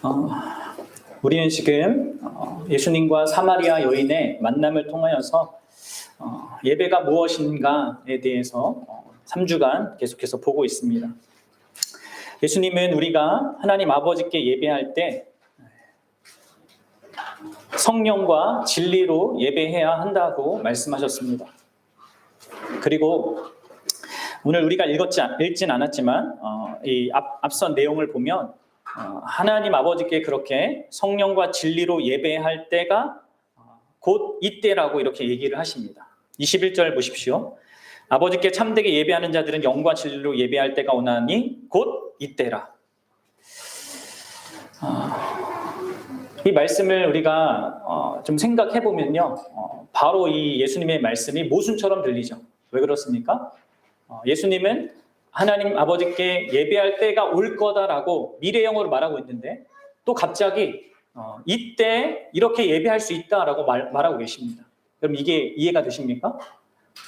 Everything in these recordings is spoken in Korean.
어, 우리는 지금 예수님과 사마리아 여인의 만남을 통하여서 예배가 무엇인가에 대해서 3주간 계속해서 보고 있습니다. 예수님은 우리가 하나님 아버지께 예배할 때 성령과 진리로 예배해야 한다고 말씀하셨습니다. 그리고 오늘 우리가 읽진 않았지만 이 앞선 내용을 보면 하나님 아버지께 그렇게 성령과 진리로 예배할 때가 곧 이때라고 이렇게 얘기를 하십니다. 21절 보십시오. 아버지께 참되게 예배하는 자들은 영과 진리로 예배할 때가 오나니 곧 이때라. 이 말씀을 우리가 좀 생각해 보면요, 바로 이 예수님의 말씀이 모순처럼 들리죠. 왜 그렇습니까? 예수님은 하나님 아버지께 예배할 때가 올 거다라고 미래형으로 말하고 있는데 또 갑자기 이때 이렇게 예배할 수 있다라고 말하고 계십니다. 그럼 이게 이해가 되십니까?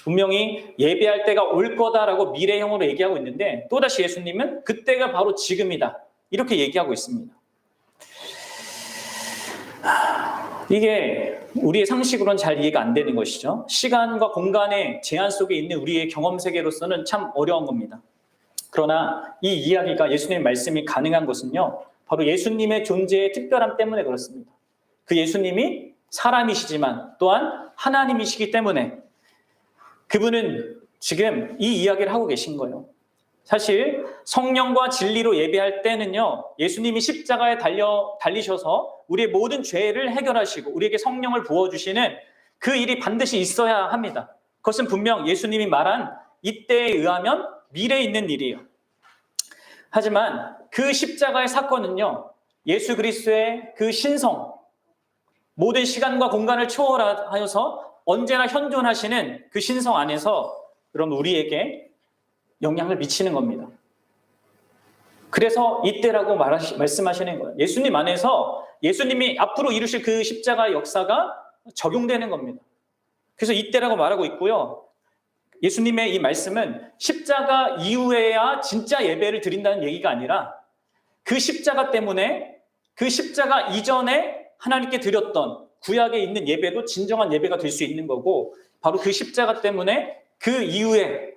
분명히 예배할 때가 올 거다라고 미래형으로 얘기하고 있는데 또다시 예수님은 그때가 바로 지금이다 이렇게 얘기하고 있습니다. 이게 우리의 상식으로는 잘 이해가 안 되는 것이죠. 시간과 공간의 제한 속에 있는 우리의 경험 세계로서는 참 어려운 겁니다. 그러나 이 이야기가 예수님의 말씀이 가능한 것은요, 바로 예수님의 존재의 특별함 때문에 그렇습니다. 그 예수님이 사람이시지만 또한 하나님이시기 때문에 그분은 지금 이 이야기를 하고 계신 거예요. 사실 성령과 진리로 예배할 때는요, 예수님이 십자가에 달리셔서 우리의 모든 죄를 해결하시고 우리에게 성령을 부어주시는 그 일이 반드시 있어야 합니다. 그것은 분명 예수님이 말한 이때에 의하면 미래에 있는 일이에요. 하지만 그 십자가의 사건은요, 예수 그리스도의 그 신성, 모든 시간과 공간을 초월하여서 언제나 현존하시는 그 신성 안에서 그럼 우리에게 영향을 미치는 겁니다. 그래서 이때라고 말씀하시는 거예요. 예수님 안에서 예수님이 앞으로 이루실 그 십자가 역사가 적용되는 겁니다. 그래서 이때라고 말하고 있고요. 예수님의 이 말씀은 십자가 이후에야 진짜 예배를 드린다는 얘기가 아니라 그 십자가 때문에 그 십자가 이전에 하나님께 드렸던 구약에 있는 예배도 진정한 예배가 될 수 있는 거고 바로 그 십자가 때문에 그 이후에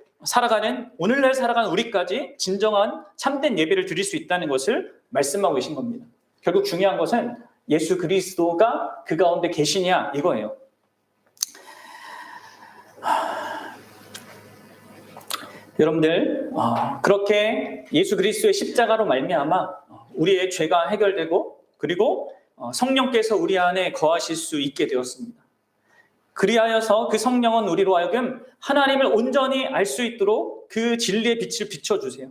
오늘날 살아가는 우리까지 진정한 참된 예배를 드릴 수 있다는 것을 말씀하고 계신 겁니다. 결국 중요한 것은 예수 그리스도가 그 가운데 계시냐 이거예요. 여러분들 그렇게 예수 그리스도의 십자가로 말미암아 우리의 죄가 해결되고 그리고 성령께서 우리 안에 거하실 수 있게 되었습니다. 그리하여서 그 성령은 우리로 하여금 하나님을 온전히 알 수 있도록 그 진리의 빛을 비춰주세요.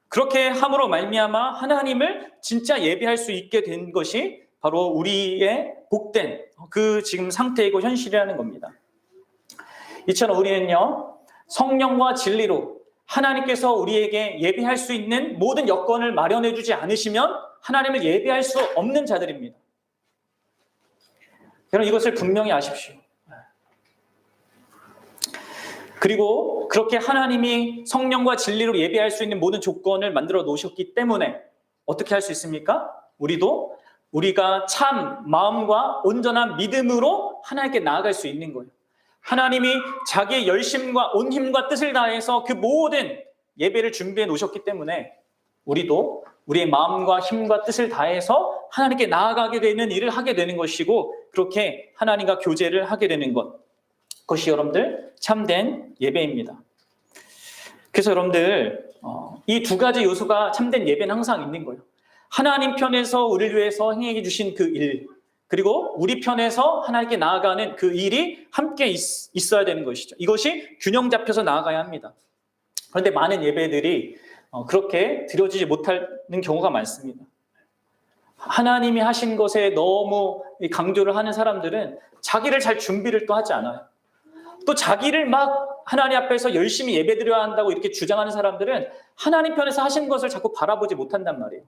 그렇게 함으로 말미암아 하나님을 진짜 예배할 수 있게 된 것이 바로 우리의 복된 그 지금 상태이고 현실이라는 겁니다. 이처럼 우리는요, 성령과 진리로 하나님께서 우리에게 예배할 수 있는 모든 여건을 마련해 주지 않으시면 하나님을 예배할 수 없는 자들입니다. 여러분 이것을 분명히 아십시오. 그리고 그렇게 하나님이 성령과 진리로 예배할 수 있는 모든 조건을 만들어 놓으셨기 때문에 어떻게 할 수 있습니까? 우리가 참 마음과 온전한 믿음으로 하나님께 나아갈 수 있는 거예요. 하나님이 자기의 열심과 온 힘과 뜻을 다해서 그 모든 예배를 준비해 놓으셨기 때문에 우리도 우리의 마음과 힘과 뜻을 다해서 하나님께 나아가게 되는 일을 하게 되는 것이고 그렇게 하나님과 교제를 하게 되는 것. 그것이 여러분들 참된 예배입니다. 그래서 여러분들 이 두 가지 요소가 참된 예배는 항상 있는 거예요. 하나님 편에서 우리를 위해서 행해 주신 그 일, 그리고 우리 편에서 하나님께 나아가는 그 일이 함께 있어야 되는 것이죠. 이것이 균형 잡혀서 나아가야 합니다. 그런데 많은 예배들이 그렇게 드려지지 못하는 경우가 많습니다. 하나님이 하신 것에 너무 강조를 하는 사람들은 자기를 잘 준비를 또 하지 않아요. 또 자기를 막 하나님 앞에서 열심히 예배드려야 한다고 이렇게 주장하는 사람들은 하나님 편에서 하신 것을 자꾸 바라보지 못한단 말이에요.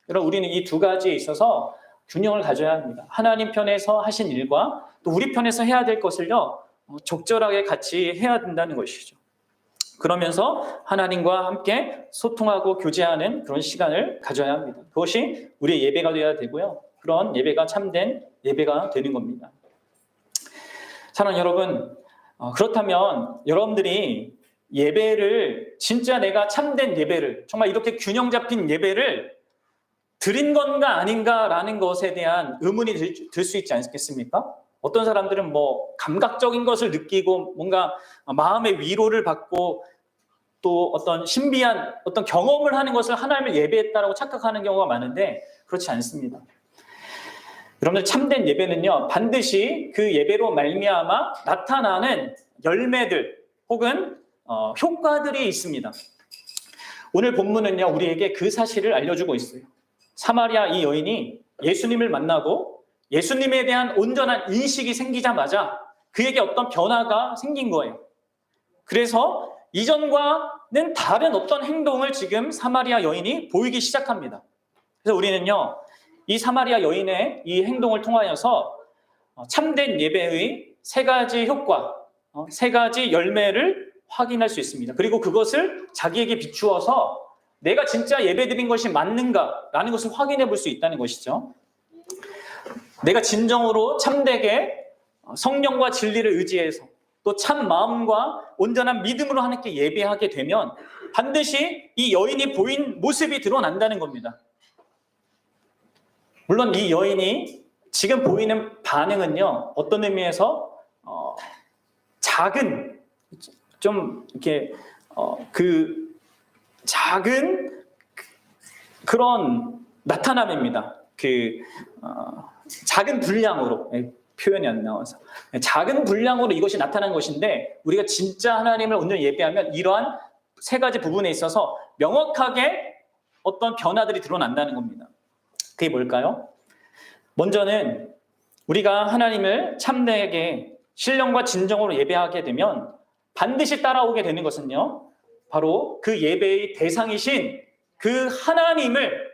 여러분 우리는 이 두 가지에 있어서 균형을 가져야 합니다. 하나님 편에서 하신 일과 또 우리 편에서 해야 될 것을요 적절하게 같이 해야 된다는 것이죠. 그러면서 하나님과 함께 소통하고 교제하는 그런 시간을 가져야 합니다. 그것이 우리의 예배가 되어야 되고요. 그런 예배가 참된 예배가 되는 겁니다. 사랑하는 여러분, 그렇다면 여러분들이 예배를 진짜 내가 참된 예배를 정말 이렇게 균형 잡힌 예배를 드린 건가 아닌가라는 것에 대한 의문이 들 수 있지 않겠습니까? 어떤 사람들은 뭐 감각적인 것을 느끼고 뭔가 마음의 위로를 받고 또 어떤 신비한 어떤 경험을 하는 것을 하나님을 예배했다라고 착각하는 경우가 많은데 그렇지 않습니다. 여러분들 참된 예배는요 반드시 그 예배로 말미암아 나타나는 열매들 혹은 효과들이 있습니다. 오늘 본문은요 우리에게 그 사실을 알려주고 있어요. 사마리아 이 여인이 예수님을 만나고 예수님에 대한 온전한 인식이 생기자마자 그에게 어떤 변화가 생긴 거예요. 그래서 이전과는 다른 어떤 행동을 지금 사마리아 여인이 보이기 시작합니다. 그래서 우리는요 이 사마리아 여인의 이 행동을 통하여서 참된 예배의 세 가지 효과, 세 가지 열매를 확인할 수 있습니다. 그리고 그것을 자기에게 비추어서 내가 진짜 예배드린 것이 맞는가라는 것을 확인해 볼 수 있다는 것이죠. 내가 진정으로 참되게 성령과 진리를 의지해서 또 참 마음과 온전한 믿음으로 하나님께 예배하게 되면 반드시 이 여인이 보인 모습이 드러난다는 겁니다. 물론 이 여인이 지금 보이는 반응은요 어떤 의미에서 작은 좀 이렇게 그 작은 그런 나타남입니다. 작은 분량으로 표현이 안 나와서 작은 분량으로 이것이 나타난 것인데 우리가 진짜 하나님을 온전히 예배하면 이러한 세 가지 부분에 있어서 명확하게 어떤 변화들이 드러난다는 겁니다. 그게 뭘까요? 먼저는 우리가 하나님을 참되게 신령과 진정으로 예배하게 되면 반드시 따라오게 되는 것은요 바로 그 예배의 대상이신 그 하나님을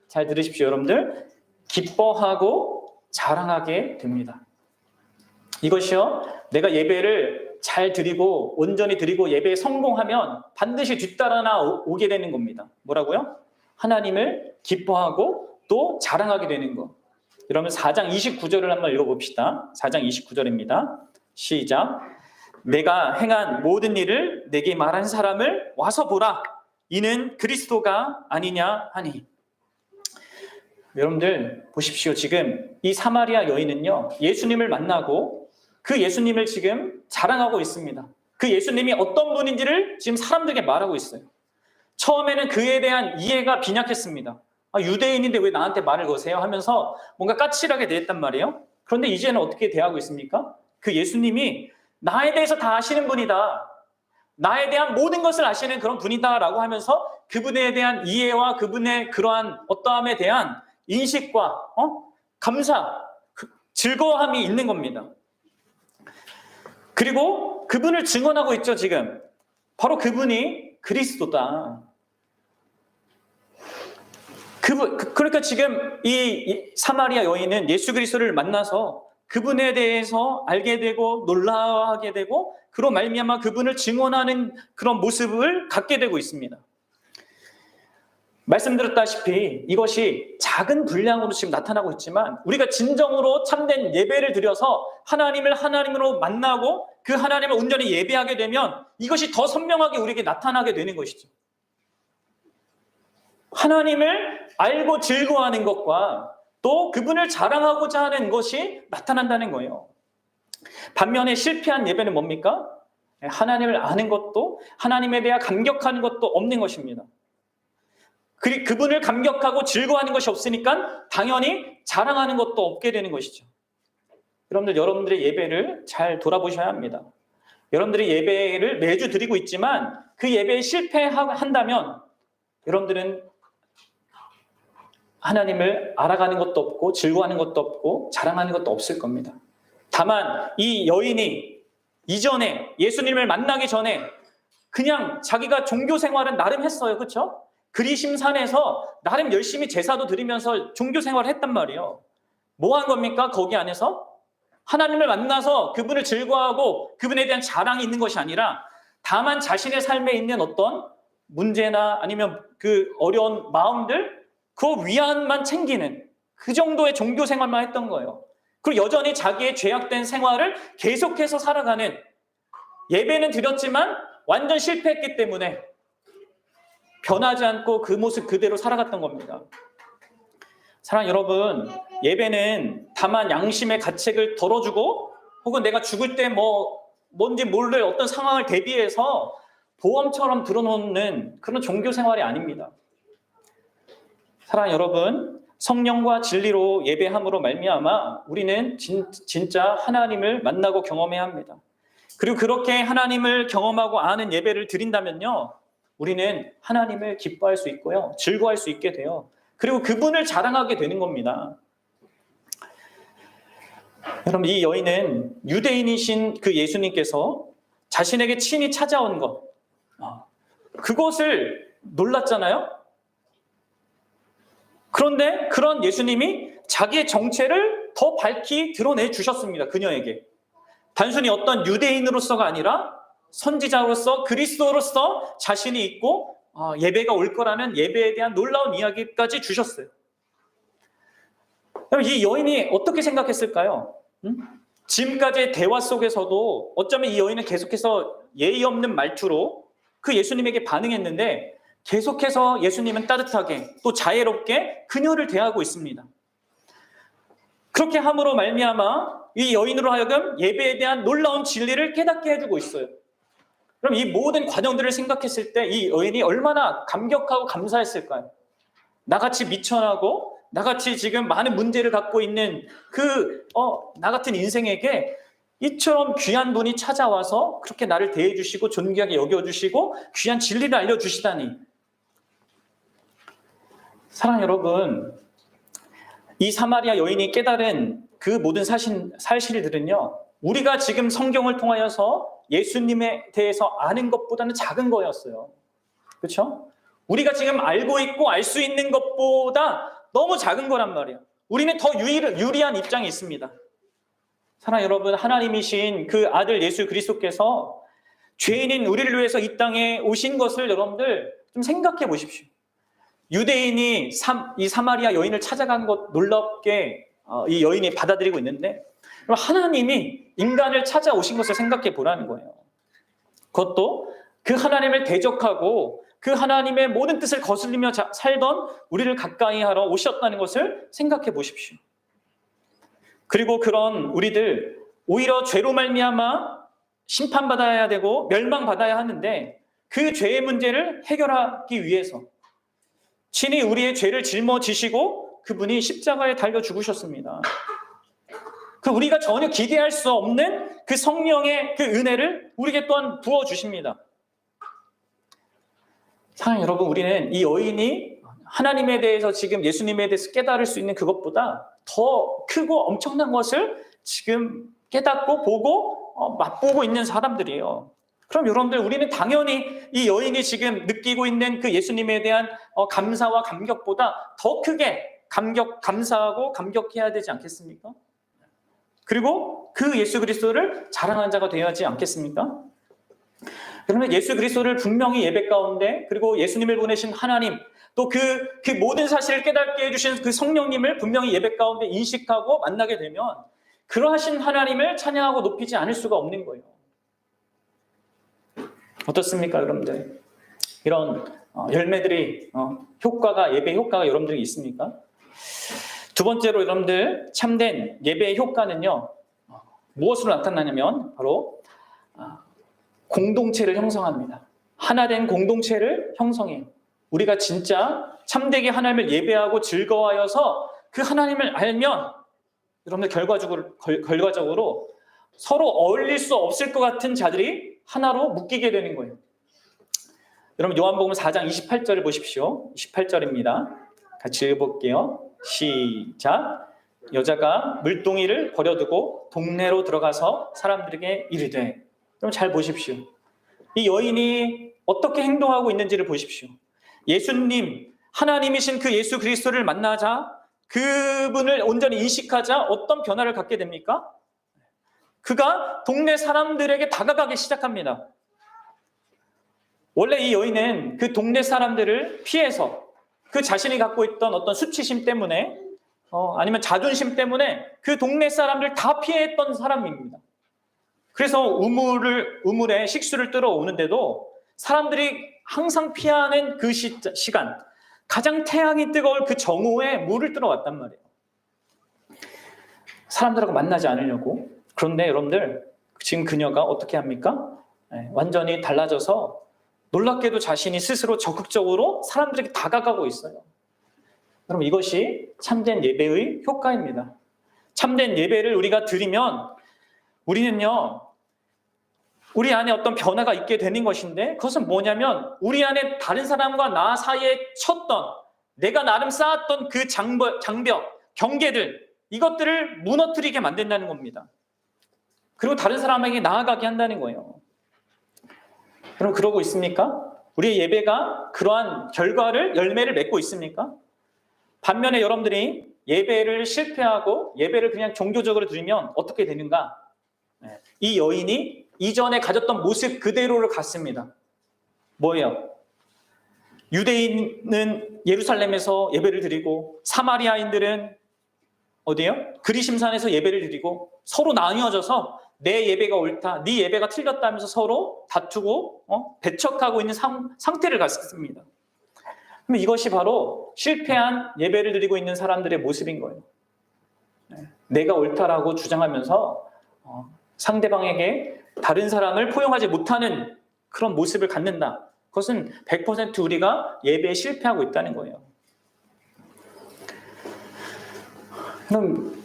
잘 들으십시오 여러분들 기뻐하고 자랑하게 됩니다. 이것이요 내가 예배를 잘 드리고 온전히 드리고 예배에 성공하면 반드시 뒤따라 오게 되는 겁니다. 뭐라고요? 하나님을 기뻐하고 또 자랑하게 되는 것. 여러분 4장 29절을 한번 읽어봅시다. 4장 29절입니다. 시작. 내가 행한 모든 일을 내게 말한 사람을 와서 보라. 이는 그리스도가 아니냐 하니. 여러분들 보십시오. 지금 이 사마리아 여인은요 예수님을 만나고 그 예수님을 지금 자랑하고 있습니다. 그 예수님이 어떤 분인지를 지금 사람들에게 말하고 있어요. 처음에는 그에 대한 이해가 빈약했습니다. 유대인인데 왜 나한테 말을 거세요? 하면서 뭔가 까칠하게 대했단 말이에요. 그런데 이제는 어떻게 대하고 있습니까? 그 예수님이 나에 대해서 다 아시는 분이다. 나에 대한 모든 것을 아시는 그런 분이다라고 하면서 그분에 대한 이해와 그분의 그러한 어떠함에 대한 인식과 감사, 즐거움이 있는 겁니다. 그리고 그분을 증언하고 있죠, 지금. 바로 그분이 그리스도다. 그러니까 지금 이 사마리아 여인은 예수 그리스도를 만나서 그분에 대해서 알게 되고 놀라워하게 되고 그로 말미암아 그분을 증언하는 그런 모습을 갖게 되고 있습니다. 말씀드렸다시피 이것이 작은 분량으로 지금 나타나고 있지만 우리가 진정으로 참된 예배를 드려서 하나님을 하나님으로 만나고 그 하나님을 온전히 예배하게 되면 이것이 더 선명하게 우리에게 나타나게 되는 것이죠. 하나님을 알고 즐거워하는 것과 또 그분을 자랑하고자 하는 것이 나타난다는 거예요. 반면에 실패한 예배는 뭡니까? 하나님을 아는 것도 하나님에 대해 감격하는 것도 없는 것입니다. 그분을 감격하고 즐거워하는 것이 없으니까 당연히 자랑하는 것도 없게 되는 것이죠. 여러분들의 예배를 잘 돌아보셔야 합니다. 여러분들이 예배를 매주 드리고 있지만 그 예배에 실패한다면 여러분들은 하나님을 알아가는 것도 없고 즐거워하는 것도 없고 자랑하는 것도 없을 겁니다. 다만 이 여인이 이전에 예수님을 만나기 전에 그냥 자기가 종교 생활은 나름 했어요. 그렇죠? 그리심산에서 나름 열심히 제사도 드리면서 종교 생활을 했단 말이에요. 뭐 한 겁니까? 거기 안에서 하나님을 만나서 그분을 즐거워하고 그분에 대한 자랑이 있는 것이 아니라 다만 자신의 삶에 있는 어떤 문제나 아니면 그 어려운 마음들, 그 위안만 챙기는 그 정도의 종교 생활만 했던 거예요. 그리고 여전히 자기의 죄악된 생활을 계속해서 살아가는, 예배는 드렸지만 완전 실패했기 때문에 변하지 않고 그 모습 그대로 살아갔던 겁니다. 사랑하는 여러분, 예배는 다만 양심의 가책을 덜어주고 혹은 내가 죽을 때 뭔지 모를 어떤 상황을 대비해서 보험처럼 들어놓는 그런 종교 생활이 아닙니다. 사랑하는 여러분, 성령과 진리로 예배함으로 말미암아 우리는 진짜 하나님을 만나고 경험해야 합니다. 그리고 그렇게 하나님을 경험하고 아는 예배를 드린다면요, 우리는 하나님을 기뻐할 수 있고요, 즐거워할 수 있게 돼요. 그리고 그분을 자랑하게 되는 겁니다. 여러분, 이 여인은 유대인이신 그 예수님께서 자신에게 친히 찾아온 것, 그것을 놀랐잖아요. 그런데 그런 예수님이 자기의 정체를 더 밝히 드러내 주셨습니다. 그녀에게. 단순히 어떤 유대인으로서가 아니라 선지자로서, 그리스도로서 자신이 있고 예배가 올 거라는 예배에 대한 놀라운 이야기까지 주셨어요. 이 여인이 어떻게 생각했을까요? 지금까지의 대화 속에서도 어쩌면 이 여인은 계속해서 예의 없는 말투로 그 예수님에게 반응했는데, 계속해서 예수님은 따뜻하게 또 자애롭게 그녀를 대하고 있습니다. 그렇게 함으로 말미암아 이 여인으로 하여금 예배에 대한 놀라운 진리를 깨닫게 해주고 있어요. 그럼 이 모든 과정들을 생각했을 때 이 여인이 얼마나 감격하고 감사했을까요? 나같이 미천하고 나같이 지금 많은 문제를 갖고 있는 나 같은 인생에게 이처럼 귀한 분이 찾아와서 그렇게 나를 대해주시고 존귀하게 여겨주시고 귀한 진리를 알려주시다니. 사랑하는 여러분, 이 사마리아 여인이 깨달은 그 모든 사실들은요, 우리가 지금 성경을 통하여서 예수님에 대해서 아는 것보다는 작은 거였어요. 그렇죠? 우리가 지금 알고 있고 알 수 있는 것보다 너무 작은 거란 말이에요. 우리는 더 유리한 입장에 있습니다. 사랑하는 여러분, 하나님이신 그 아들 예수 그리스도께서 죄인인 우리를 위해서 이 땅에 오신 것을 여러분들 좀 생각해 보십시오. 유대인이 이 사마리아 여인을 찾아간 것 놀랍게 이 여인이 받아들이고 있는데, 하나님이 인간을 찾아오신 것을 생각해 보라는 거예요. 그것도 그 하나님을 대적하고 그 하나님의 모든 뜻을 거슬리며 살던 우리를 가까이 하러 오셨다는 것을 생각해 보십시오. 그리고 그런 우리들, 오히려 죄로 말미암아 심판받아야 되고 멸망받아야 하는데, 그 죄의 문제를 해결하기 위해서 친히 우리의 죄를 짊어지시고 그분이 십자가에 달려 죽으셨습니다. 그 우리가 전혀 기대할 수 없는 그 성령의 그 은혜를 우리에게 또한 부어주십니다. 사랑하는 여러분, 우리는 이 여인이 하나님에 대해서 지금 예수님에 대해서 깨달을 수 있는 그것보다 더 크고 엄청난 것을 지금 깨닫고 보고 맛보고 있는 사람들이에요. 그럼 여러분들, 우리는 당연히 이 여인이 지금 느끼고 있는 그 예수님에 대한 감사와 감격보다 더 크게 감사하고 감격해야 되지 않겠습니까? 그리고 그 예수 그리스도를 자랑하는 자가 되어야 하지 않겠습니까? 그러면 예수 그리스도를 분명히 예배 가운데, 그리고 예수님을 보내신 하나님, 또 그 모든 사실을 깨닫게 해주신 그 성령님을 분명히 예배 가운데 인식하고 만나게 되면 그러하신 하나님을 찬양하고 높이지 않을 수가 없는 거예요. 어떻습니까, 여러분들? 이런 열매들이 예배 효과가 여러분들이 있습니까? 두 번째로 여러분들, 참된 예배의 효과는요, 무엇으로 나타나냐면 바로 공동체를 형성합니다. 하나된 공동체를 형성해요. 우리가 진짜 참되게 하나님을 예배하고 즐거워하여서 그 하나님을 알면 여러분들 결과적으로 서로 어울릴 수 없을 것 같은 자들이 하나로 묶이게 되는 거예요. 여러분, 요한복음 4장 28절을 보십시오. 28절입니다. 같이 읽어볼게요. 시작. 여자가 물동이를 버려두고 동네로 들어가서 사람들에게 이르되. 그럼 잘 보십시오. 이 여인이 어떻게 행동하고 있는지를 보십시오. 예수님, 하나님이신 그 예수 그리스도를 만나자, 그분을 온전히 인식하자 어떤 변화를 갖게 됩니까? 그가 동네 사람들에게 다가가기 시작합니다. 원래 이 여인은 그 동네 사람들을 피해서 그 자신이 갖고 있던 어떤 수치심 때문에 아니면 자존심 때문에 그 동네 사람들 다 피했던 사람입니다. 그래서 우물에 식수를 뜨러 오는데도 사람들이 항상 피하는 그 시간, 가장 태양이 뜨거울 그 정오에 물을 뜨러 왔단 말이에요. 사람들하고 만나지 않으려고. 그런데 여러분들, 지금 그녀가 어떻게 합니까? 완전히 달라져서 놀랍게도 자신이 스스로 적극적으로 사람들에게 다가가고 있어요. 여러분, 이것이 참된 예배의 효과입니다. 참된 예배를 우리가 드리면 우리는요, 우리 안에 어떤 변화가 있게 되는 것인데, 그것은 뭐냐면 우리 안에 다른 사람과 나 사이에 쳤던, 내가 나름 쌓았던 그 장벽, 경계들, 이것들을 무너뜨리게 만든다는 겁니다. 그리고 다른 사람에게 나아가게 한다는 거예요. 그럼 그러고 있습니까? 우리의 예배가 그러한 열매를 맺고 있습니까? 반면에 여러분들이 예배를 실패하고 예배를 그냥 종교적으로 드리면 어떻게 되는가? 이 여인이 이전에 가졌던 모습 그대로를 갔습니다. 뭐예요? 유대인은 예루살렘에서 예배를 드리고 사마리아인들은 어디요? 그리심산에서 예배를 드리고 서로 나뉘어져서 내 예배가 옳다, 네 예배가 틀렸다 하면서 서로 다투고 배척하고 있는 상태를 갔습니다. 그럼 이것이 바로 실패한 예배를 드리고 있는 사람들의 모습인 거예요. 내가 옳다라고 주장하면서 상대방에게 다른 사람을 포용하지 못하는 그런 모습을 갖는다. 그것은 100% 우리가 예배에 실패하고 있다는 거예요. 그럼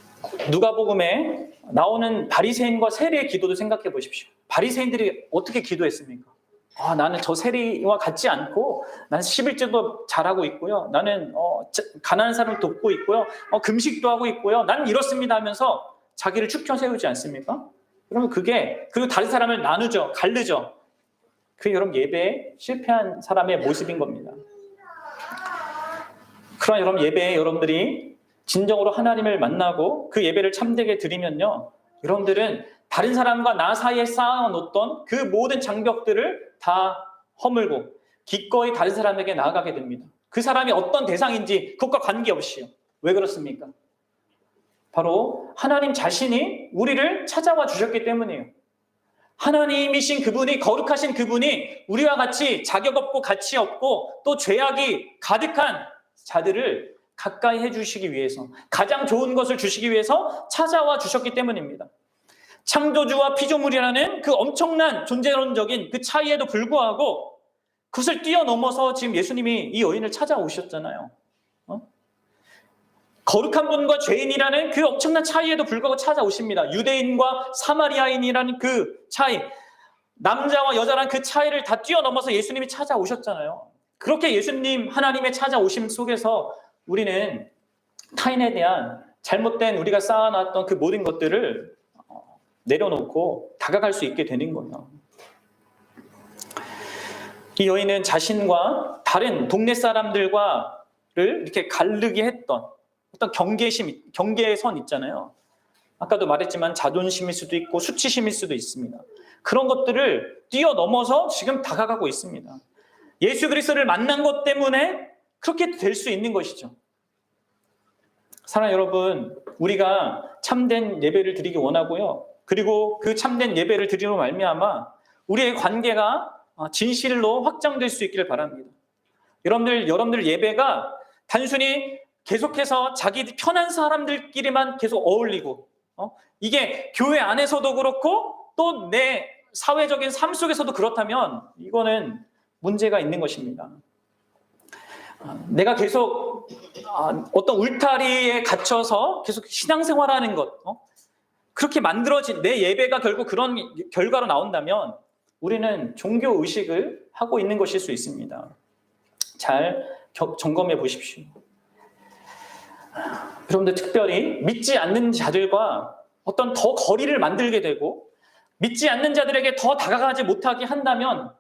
누가복음에 나오는 바리새인과 세리의 기도도 생각해 보십시오. 바리새인들이 어떻게 기도했습니까? 나는 저 세리와 같지 않고 나는 11조도 잘하고 있고요. 나는 가난한 사람을 돕고 있고요. 금식도 하고 있고요. 나는 이렇습니다 하면서 자기를 축켜 세우지 않습니까? 그러면 그리고 다른 사람을 나누죠. 가르죠. 그게 여러분 예배에 실패한 사람의 모습인 겁니다. 그러나 여러분 예배에 여러분들이 진정으로 하나님을 만나고 그 예배를 참되게 드리면요, 여러분들은 다른 사람과 나 사이에 쌓아놓던 그 모든 장벽들을 다 허물고 기꺼이 다른 사람에게 나아가게 됩니다. 그 사람이 어떤 대상인지 그것과 관계없이요. 왜 그렇습니까? 바로 하나님 자신이 우리를 찾아와 주셨기 때문이에요. 하나님이신 그분이, 거룩하신 그분이 우리와 같이 자격 없고 가치 없고 또 죄악이 가득한 자들을 가까이 해주시기 위해서, 가장 좋은 것을 주시기 위해서 찾아와 주셨기 때문입니다. 창조주와 피조물이라는 그 엄청난 존재론적인 그 차이에도 불구하고 그것을 뛰어넘어서 지금 예수님이 이 여인을 찾아오셨잖아요. 거룩한 분과 죄인이라는 그 엄청난 차이에도 불구하고 찾아오십니다. 유대인과 사마리아인이라는 그 차이, 남자와 여자라는 그 차이를 다 뛰어넘어서 예수님이 찾아오셨잖아요. 그렇게 예수님 하나님의 찾아오심 속에서 우리는 타인에 대한 잘못된 우리가 쌓아놨던 그 모든 것들을 내려놓고 다가갈 수 있게 되는 거예요. 이 여인은 자신과 다른 동네 사람들과를 이렇게 가르게 했던 어떤 경계선 있잖아요. 아까도 말했지만 자존심일 수도 있고 수치심일 수도 있습니다. 그런 것들을 뛰어넘어서 지금 다가가고 있습니다. 예수 그리스도를 만난 것 때문에 그렇게 될 수 있는 것이죠. 사랑하는 여러분, 우리가 참된 예배를 드리기 원하고요. 그리고 그 참된 예배를 드리로 말미암아 우리의 관계가 진실로 확장될 수 있기를 바랍니다. 여러분들 예배가 단순히 계속해서 자기 편한 사람들끼리만 계속 어울리고 이게 교회 안에서도 그렇고 또 내 사회적인 삶 속에서도 그렇다면 이거는 문제가 있는 것입니다. 내가 계속 어떤 울타리에 갇혀서 계속 신앙생활하는 것, 그렇게 만들어진 내 예배가 결국 그런 결과로 나온다면 우리는 종교 의식을 하고 있는 것일 수 있습니다. 잘 점검해 보십시오. 여러분들 특별히 믿지 않는 자들과 어떤 더 거리를 만들게 되고 믿지 않는 자들에게 더 다가가지 못하게 한다면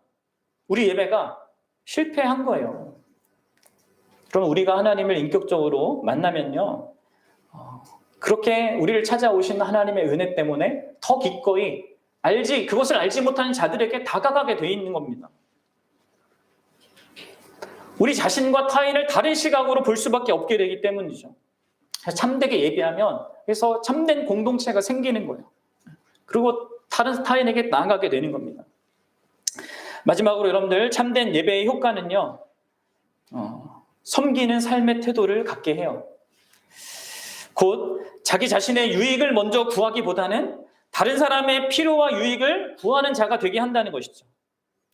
우리 예배가 실패한 거예요. 그럼 우리가 하나님을 인격적으로 만나면요, 그렇게 우리를 찾아오신 하나님의 은혜 때문에 더 기꺼이 그것을 알지 못하는 자들에게 다가가게 돼 있는 겁니다. 우리 자신과 타인을 다른 시각으로 볼 수밖에 없게 되기 때문이죠. 참되게 예배하면 그래서 참된 공동체가 생기는 거예요. 그리고 다른 타인에게 나아가게 되는 겁니다. 마지막으로 여러분들, 참된 예배의 효과는요, 섬기는 삶의 태도를 갖게 해요. 곧 자기 자신의 유익을 먼저 구하기보다는 다른 사람의 필요와 유익을 구하는 자가 되게 한다는 것이죠.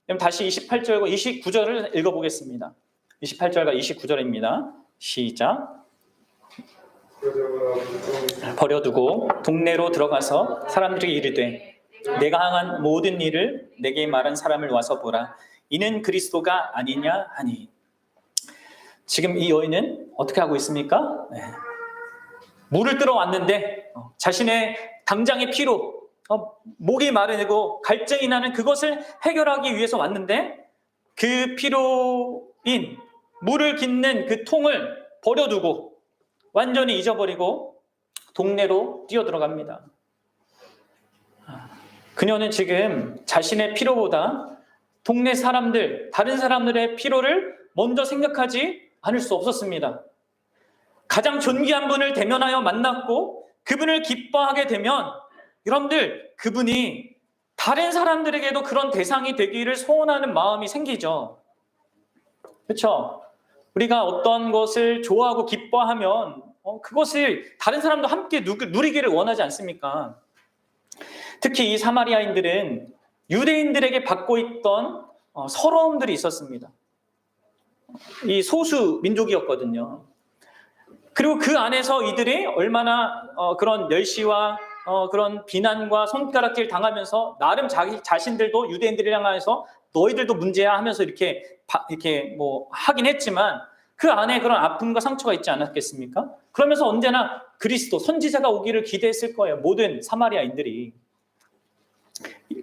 그럼 다시 28절과 29절을 읽어보겠습니다. 28절과 29절입니다. 시작. 버려두고 동네로 들어가서 사람들에게 이르되 내가 행한 모든 일을 내게 말한 사람을 와서 보라. 이는 그리스도가 아니냐 하니. 지금 이 여인은 어떻게 하고 있습니까? 물을 뜨러 왔는데 자신의 당장의 피로, 목이 마르고 갈증이 나는 그것을 해결하기 위해서 왔는데 그 피로인 물을 깃는 그 통을 버려두고 완전히 잊어버리고 동네로 뛰어들어갑니다. 그녀는 지금 자신의 필요보다 동네 사람들, 다른 사람들의 필요를 먼저 생각하지 않을 수 없었습니다. 가장 존귀한 분을 대면하여 만났고 그분을 기뻐하게 되면 여러분들, 그분이 다른 사람들에게도 그런 대상이 되기를 소원하는 마음이 생기죠. 그렇죠? 우리가 어떤 것을 좋아하고 기뻐하면 그것을 다른 사람도 함께 누리기를 원하지 않습니까? 특히 이 사마리아인들은 유대인들에게 받고 있던 서러움들이 있었습니다. 이 소수 민족이었거든요. 그리고 그 안에서 이들이 얼마나 그런 멸시와 그런 비난과 손가락질 당하면서 나름 자기 자신들도 유대인들을 향해서 너희들도 문제야 하면서 이렇게 뭐 하긴 했지만 그 안에 그런 아픔과 상처가 있지 않았겠습니까? 그러면서 언제나 그리스도 선지자가 오기를 기대했을 거예요. 모든 사마리아인들이.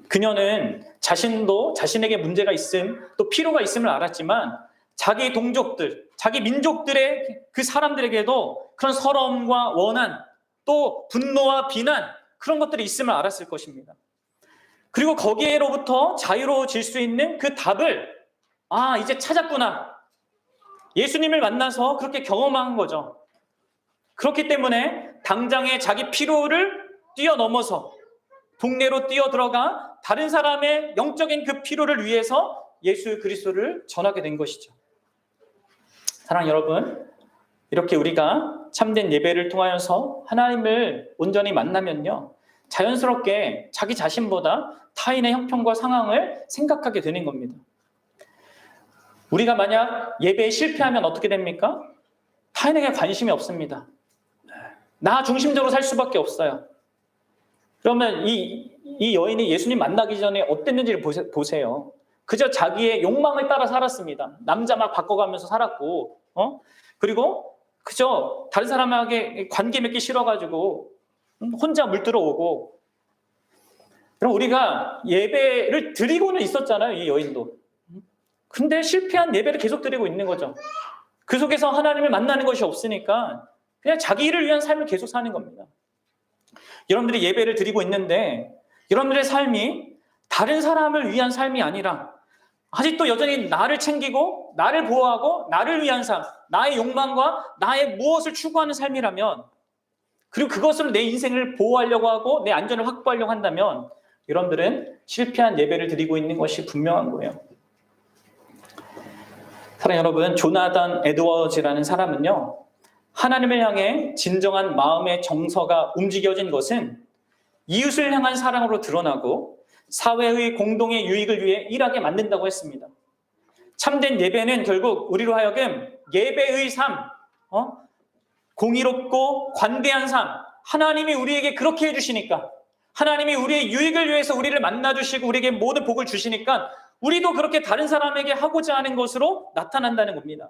그녀는 자신도 자신에게 문제가 있음, 또 필요가 있음을 알았지만 자기 동족들, 자기 민족들의 그 사람들에게도 그런 서러움과 원한, 또 분노와 비난, 그런 것들이 있음을 알았을 것입니다. 그리고 거기에로부터 자유로워질 수 있는 그 답을 이제 찾았구나. 예수님을 만나서 그렇게 경험한 거죠. 그렇기 때문에 당장의 자기 필요를 뛰어넘어서 동네로 뛰어들어가 다른 사람의 영적인 그 필요를 위해서 예수 그리스도를 전하게 된 것이죠. 사랑하는 여러분, 이렇게 우리가 참된 예배를 통하여서 하나님을 온전히 만나면요, 자연스럽게 자기 자신보다 타인의 형편과 상황을 생각하게 되는 겁니다. 우리가 만약 예배에 실패하면 어떻게 됩니까? 타인에게 관심이 없습니다. 나 중심적으로 살 수밖에 없어요. 그러면 이 여인이 예수님 만나기 전에 어땠는지를 보세요. 그저 자기의 욕망을 따라 살았습니다. 남자 막 바꿔가면서 살았고, 그리고 그저 다른 사람에게 관계 맺기 싫어가지고 혼자 물들어오고. 그럼 우리가 예배를 드리고는 있었잖아요, 이 여인도. 근데 실패한 예배를 계속 드리고 있는 거죠. 그 속에서 하나님을 만나는 것이 없으니까 그냥 자기 일을 위한 삶을 계속 사는 겁니다. 여러분들이 예배를 드리고 있는데 여러분들의 삶이 다른 사람을 위한 삶이 아니라 아직도 여전히 나를 챙기고 나를 보호하고 나를 위한 삶, 나의 욕망과 나의 무엇을 추구하는 삶이라면, 그리고 그것으로 내 인생을 보호하려고 하고 내 안전을 확보하려고 한다면 여러분들은 실패한 예배를 드리고 있는 것이 분명한 거예요. 사랑하는 여러분, 조나단 에드워즈라는 사람은요, 하나님을 향해 진정한 마음의 정서가 움직여진 것은 이웃을 향한 사랑으로 드러나고 사회의 공동의 유익을 위해 일하게 만든다고 했습니다. 참된 예배는 결국 우리로 하여금 예배의 삶, 공의롭고 관대한 삶, 하나님이 우리에게 그렇게 해주시니까, 하나님이 우리의 유익을 위해서 우리를 만나주시고 우리에게 모든 복을 주시니까 우리도 그렇게 다른 사람에게 하고자 하는 것으로 나타난다는 겁니다.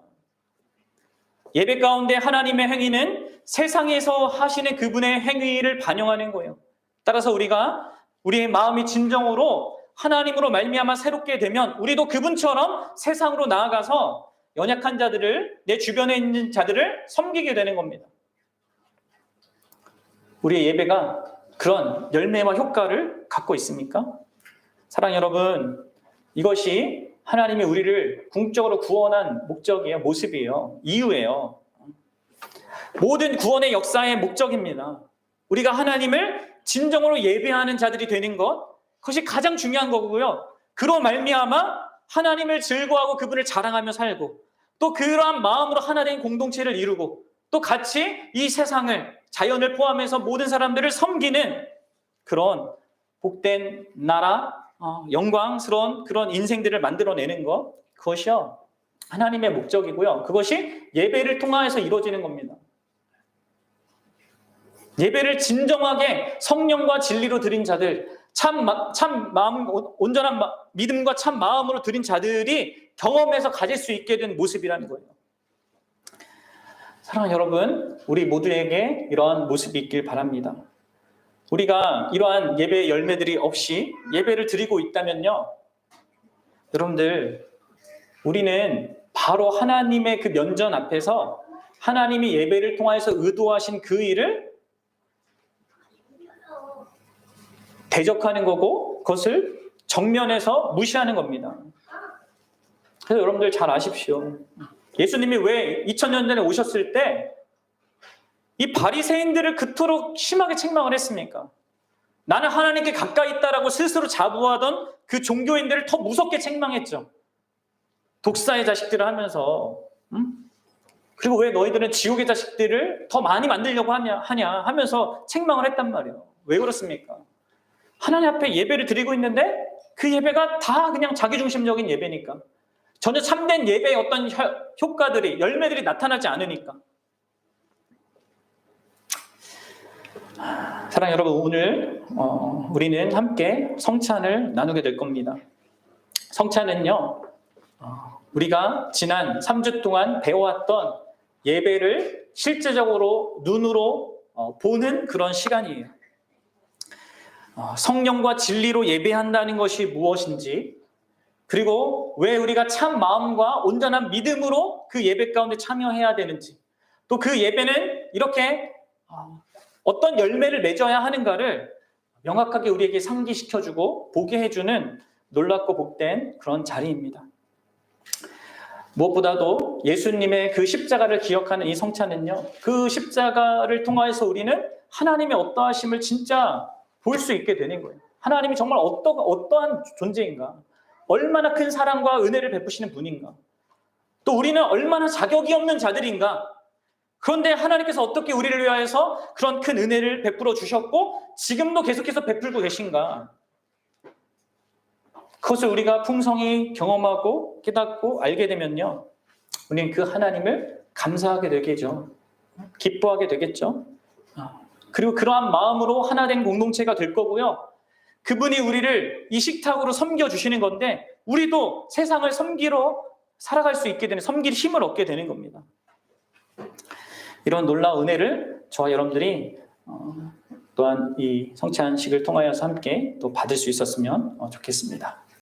예배 가운데 하나님의 행위는 세상에서 하시는 그분의 행위를 반영하는 거예요. 따라서 우리가 우리의 마음이 진정으로 하나님으로 말미암아 새롭게 되면 우리도 그분처럼 세상으로 나아가서 연약한 자들을, 내 주변에 있는 자들을 섬기게 되는 겁니다. 우리의 예배가 그런 열매와 효과를 갖고 있습니까? 사랑하는 여러분, 이것이 하나님이 우리를 궁극적으로 구원한 목적이에요. 모습이에요. 이유예요. 모든 구원의 역사의 목적입니다. 우리가 하나님을 진정으로 예배하는 자들이 되는 것, 그것이 가장 중요한 거고요. 그로 말미암아 하나님을 즐거워하고 그분을 자랑하며 살고, 또 그러한 마음으로 하나 된 공동체를 이루고, 또 같이 이 세상을, 자연을 포함해서 모든 사람들을 섬기는 그런 복된 나라, 영광스러운 그런 인생들을 만들어내는 것, 그것이요 하나님의 목적이고요. 그것이 예배를 통하여서 이루어지는 겁니다. 예배를 진정하게 성령과 진리로 드린 자들, 참 마음, 온전한 믿음과 참 마음으로 드린 자들이 경험해서 가질 수 있게 된 모습이라는 거예요. 사랑하는 여러분, 우리 모두에게 이러한 모습이 있길 바랍니다. 우리가 이러한 예배의 열매들이 없이 예배를 드리고 있다면요, 여러분들, 우리는 바로 하나님의 그 면전 앞에서 하나님이 예배를 통하여서 의도하신 그 일을 대적하는 거고, 그것을 정면에서 무시하는 겁니다. 그래서 여러분들 잘 아십시오. 예수님이 왜 2000년 전에 오셨을 때 이 바리새인들을 그토록 심하게 책망을 했습니까? 나는 하나님께 가까이 있다라고 스스로 자부하던 그 종교인들을 더 무섭게 책망했죠. 독사의 자식들을 하면서, 그리고 왜 너희들은 지옥의 자식들을 더 많이 만들려고 하냐 하면서 책망을 했단 말이에요. 왜 그렇습니까? 하나님 앞에 예배를 드리고 있는데 그 예배가 다 그냥 자기중심적인 예배니까, 전혀 참된 예배의 어떤 효과들이, 열매들이 나타나지 않으니까. 사랑하는 여러분, 오늘 우리는 함께 성찬을 나누게 될 겁니다. 성찬은요, 우리가 지난 3주 동안 배워왔던 예배를 실제적으로 눈으로 보는 그런 시간이에요. 성령과 진리로 예배한다는 것이 무엇인지, 그리고 왜 우리가 참 마음과 온전한 믿음으로 그 예배 가운데 참여해야 되는지, 또 그 예배는 이렇게 어떤 열매를 맺어야 하는가를 명확하게 우리에게 상기시켜주고 보게 해주는 놀랍고 복된 그런 자리입니다. 무엇보다도 예수님의 그 십자가를 기억하는 이 성찬은요, 그 십자가를 통하여서 우리는 하나님의 어떠하심을 진짜 볼 수 있게 되는 거예요. 하나님이 정말 어떠한 존재인가, 얼마나 큰 사랑과 은혜를 베푸시는 분인가, 또 우리는 얼마나 자격이 없는 자들인가. 그런데 하나님께서 어떻게 우리를 위하여서 그런 큰 은혜를 베풀어 주셨고 지금도 계속해서 베풀고 계신가, 그것을 우리가 풍성히 경험하고 깨닫고 알게 되면요, 우리는 그 하나님을 감사하게 되겠죠. 기뻐하게 되겠죠. 그리고 그러한 마음으로 하나 된 공동체가 될 거고요, 그분이 우리를 이 식탁으로 섬겨주시는 건데 우리도 세상을 섬기러 살아갈 수 있게 되는, 섬길 힘을 얻게 되는 겁니다. 이런 놀라운 은혜를 저와 여러분들이 또한 이 성찬식을 통하여서 함께 또 받을 수 있었으면 좋겠습니다.